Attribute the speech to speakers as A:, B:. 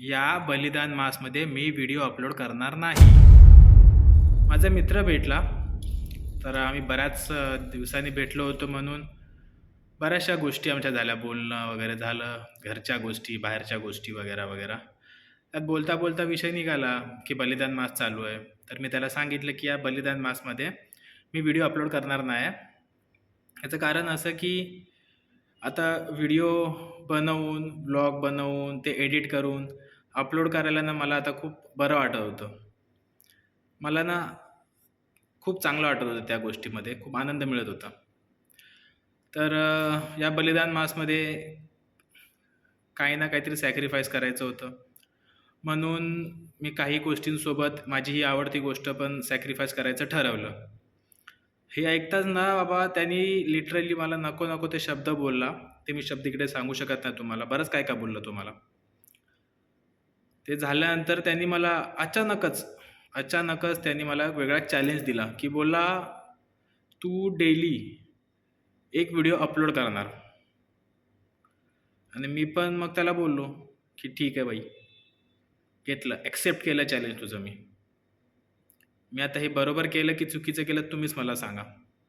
A: या बलिदान मासमध्ये मी video upload करणार नाही. माझा मित्र भेटला, तर आम्ही बऱ्याच दिवसांनी भेटलो होतो म्हणून बऱ्याचशा गोष्टी आमच्या झाल्या, बोलणं वगैरे झालं, घरच्या गोष्टी, बाहेरच्या गोष्टी वगैरे वगैरे. त्यात बोलता बोलता विषय निघाला की बलिदान मास चालू आहे. तर मी त्याला सांगितलं की या बलिदान मासमध्ये मी व्हिडिओ अपलोड करणार नाही. याचं कारण असं की आता व्हिडिओ बनवून, ब्लॉग बनवून, ते एडिट करून अपलोड करायला ना मला आता खूप बरं वाटत होतं. मला ना खूप चांगलं वाटत होतं त्या गोष्टीमध्ये, खूप आनंद मिळत होता. तर या बलिदान मासमध्ये काही ना काहीतरी सॅक्रिफाईस करायचं होतं. म्हणून मी काही गोष्टींसोबत माझी ही आवडती गोष्ट पण सॅक्रिफाईस करायचं ठरवलं. हे ऐकताच ना बाबा त्यांनी लिटरली मला नको नको ते शब्द बोलला. ते मी शब्द इकडे सांगू शकत नाही तुम्हाला. बरंच काय काय बोललो तुम्हाला. ते झाल्यानंतर त्यांनी मला अचानकच त्यांनी मला वेगळा चॅलेंज दिला की बोलला, "तू डेली एक व्हिडिओ अपलोड करणार." आणि मी पण मग त्याला बोललो की "ठीक आहे बाई." घेतलं, ॲक्सेप्ट केलं चॅलेंज तुझं मी. मी आता हे बरोबर केलं की चुकीचं केलं तुम्हीच मला सांगा.